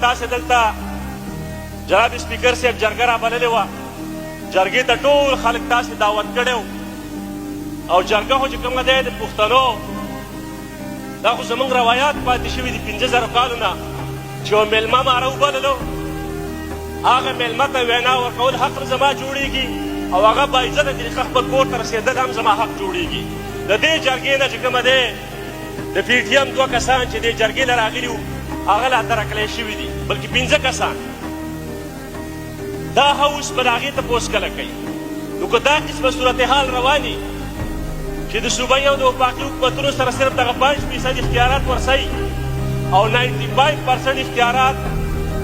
تاسې دلته جناب سپیکر صاحب جرګه رابللې وه جرګې ته ټول خلک تاسې دعوت کړی او جرګه خو چې کومه دی د پښتنو دا خو زموږ روایات پاتې شوي دي 50,000 کالو نه چې یو میلمه ما راوبللو هغه میلمه ته وینا ورکول حق زما جوړېږي او هغه باعزته طریقه خپل کور ته رسېدل هم زما حق جوړېږي د دې جرګې نه چې کومه دی د پي ټي ایم 2 کسان چې دې جرګې له راغلي وو هغه لا ترکلی شوي دي بلکې 15 کسان دا هوس به د هغې تپوس کله کوي نو که دا قسمه صورتحال رواني چې د صوبایي او د وفاقي حکومتونو سره صرف دغه 5% اختیارات ورسوي او 95% اختیارات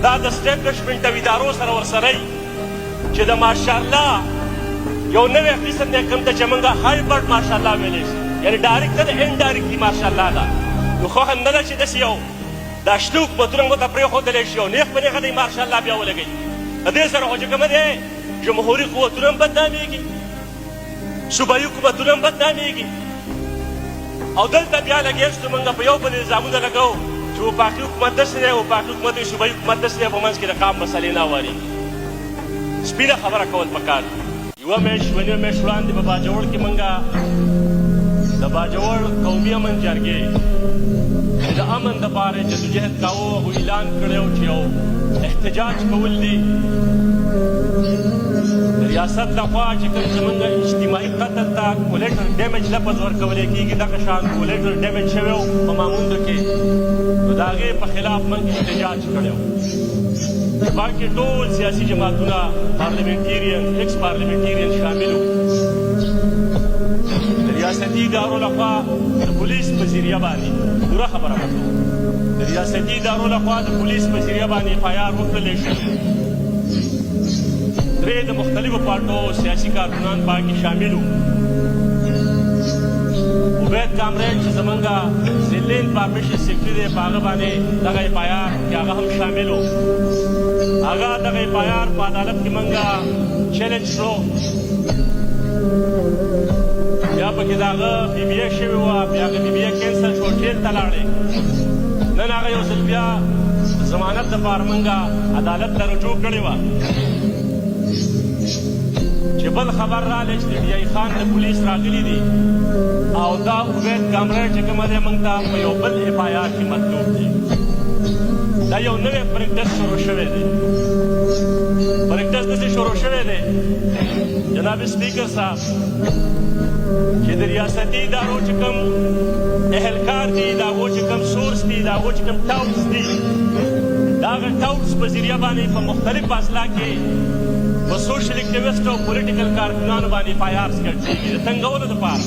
دا د اسټیبلشمنټ او ادارو سره ورسره چې د ماشاءالله یو نوی قسم دی کوم ته چې موږ هایبرډ ماشاءالله ویلی شي یعنې ډایرکټ نه ده انډایرکټلي ماشاءالله ده نو خوښه نه ده چې داسې یو دا شته حکومتونه موږ ته پرېښودلی شي او نیغ په نیغه دی ماشاءالله بیا ولګوي د دې سره خو چې کومه دی جمهوري قوتونه هم بدنامېږي صوبایي حکومتونه هم بدنامېږي او دلته بیا لګېږو موږ په یو بل الزامونه لګوو چې وفاقي حکومت داسې دی وفاقي حکومت وي صوبایي حکومت داسې دی په منځ کې د قام مسلې نه اورېږي سپینه خبره کول پکار یوه میاشت و نیمه میاشت وړاندې په باجوړ کې موږ د باجوړ قومي امن جرګې د امن دپاره جدوجهد کاوه هغوی اعلان کړی و چې یو احتجاج کول دي د ریاست لخوا چې کوم زموږ اجتماعي قتل ته کولیټر ډیمیج لفظ ورکولی کېږي دغه شان کولیټر ډیمیج شوی و په ماموندو کې نو د هغې په خلاف موږ احتجاج کړی و باقي ټول سیاسي جماعتونه پارلمنټیرین ایکس پارلمنټیرین شامل وو د ریاستي ادارو لخوا د پولیس په ذریعه باندې پوره خبره وکړو د ریاستي ادارو لخوا د پولیس په ذریعه باندې اف آی آر وکړلی شوي درې د مختلفو پارټو سیاسي کارکنان پاکې شامل وو عبید کامرین چې زمونږ زلین پاپیش سیکټري دی په هغه باندې دغه اف آی آر کې هغه هم شامل وو هغه دغه اف آی آر په عدالت کې موږ چیلنج کړو بیا پکې د هغه بي بي اے شوې وه بیا هغه بي بي اے کینسل شو جیل ته لاړې نن هغه یو ځل بیا ضمانت دپاره موږ عدالت ته رجوع کړې وه چې بل خبر رالی چې د ډي ای خان د پولیس راغلي دي او دا عبید کامرین چې کومه دی موږ ته په یو بل اف آی آر کې مطلوب دي دا یو نوی پرکټس شروع شوی دی پرکټس داسې شروع شوی دی جناب سپیکر صاحب چې د ریاستي ادارو چې کوم اهلکار دي د هغو چې کوم سورس دي د هغو چې کوم ټاوټس دي د هغه ټاوټس په ذریعه باندې په مختلف اضلاع کې په سوشل اکټیویسټ او پولیټیکل کارکنانو باندې اف آی آرز ګډ کېږي د تنګولو دپاره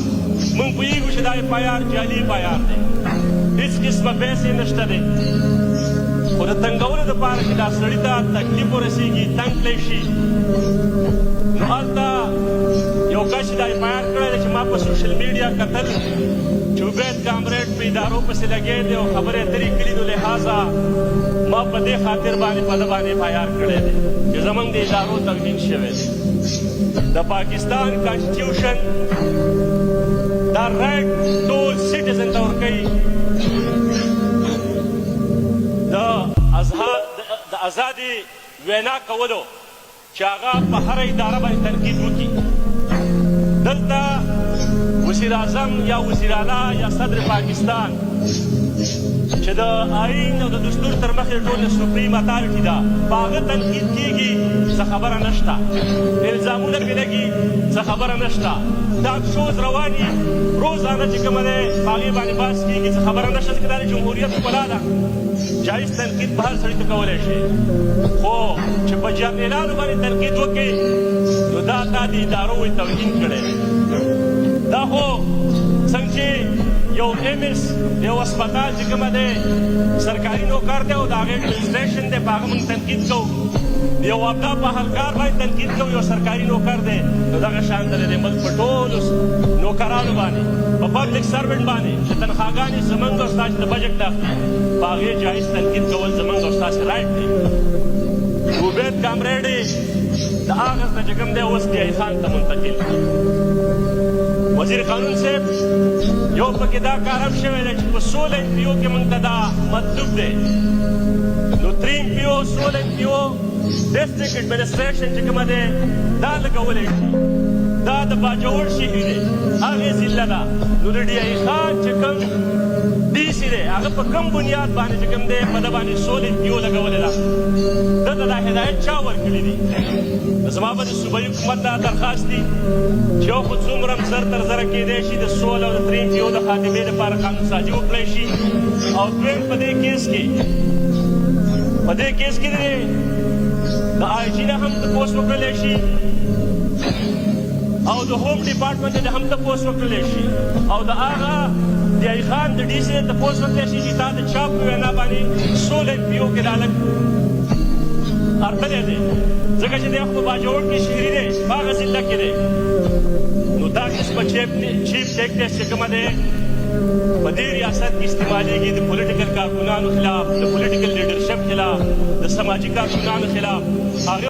موږ پوهېږو چې دا اف آی آر جعلي اف آی آر دی هېڅ قسمه پیسې نشته دی خو د تنګولو دپاره چې دا سړي ته تکلیف ورسېږي تنګ کلی شي نو هلته یو کس چې دا اف آی آر کړی دی چې ما په سوشل میډیا کتل چې عبید کامرین په ادارو پسې لګی دی او خبرې اترې کړي نو لحاظه ما په دې خاطر باندې په ده باندې اف آی آر کړی دی چې زموږ د ادارو توهین شوی دی د پاکستان کانسټیټیوشن دا رایټ ټول سټیزن ته ورکوي د ازادي وینا کولو چې هغه په هره اداره باندې تنقید وکړي دلته وزیر اعظم یا وزیر اعلی یا صدر پاکستان چې د آئین او د دستور تر مخې ټول سپریم اتارټي ده په هغه تنقید کېږي څه خبره نشته الزامونه پرې لګي څه خبره نشته ټاک شوز رواني روزانه چې کومه دی په هغې باندې بحث کېږي څه خبره نشته ځکه دا د جمهوریت ښکلا ده جایز تنقید به هر سړي ته کولی شي خو چې په جرنیلانو باندې تنقید وکړي نو دا تا د ادارو توهین کړی دا خو څنګه چې یو ایم ایس د یو هسپتال چې کومه دی سرکاري نوکر دی او د هغې اډمنسټریشن دی په هغه موږ تنقید کوو د یو ابدا په هلکار باندې تنقید کوو یو سرکاري نوکر دی نو دغه شان دی د ملک په ټولو نوکرانو باندې په پبلک سروینټ باندې چې تنخواګانې زموږ او ستاسې د بجټ نه اخلي په هغې جایز تنقید کول زموږ او ستاسې رایټ دی عبید کامرین د هغه نه چې کوم دی اوس ډي ای خان ته منتقل وزیر قانون صاحب یو پکې دا کار هم شوی دی چې په 16 انټریو کې موږ ته دا مطلوب دی نو نو 3 PO سولې PO ډسټریکټ ایڈمنسټریشن چې کومه ده دا لګولی شي دا د باجوړ شهر دی هغې ضلع ده نو د ډي آی خان چې کوم ډي سي دی هغه په کوم بنیاد باندې چې کوم دی په ده باندې سولې PO لګولې ده ده ته دا هدایت چا ورکړي دي زما به د صوبایي حکومت دا درخواست دي چې یو خو څومره هم زر تر زره کېدی شي د سول او د 3 PO د خاتمې لپاره قانون سازي وکړی شي او دویم په دې کیس کې د آی جي نه هم تپوس وکړلی شي او د هوم ډپارټمنټ نه هم تپوس وکړلی شي او د هغه د ای خان د ډي سي نه تپوس وکړلی شي چې تا د چا په وینا باندې سولې PO کې دا لږ ارتلی دی ځکه چې دی خو په باجوړ کې شهري دی په هغه ضلع کې دی نو دا قسمه چیف ټیکټس چې کومه دی په دې ریاست کې استعمالیږي د پولیټیکل کارکنانو خلاف د پولیټیکل لیډرشپ خلاف د سماجي کارکنانو خلاف هغه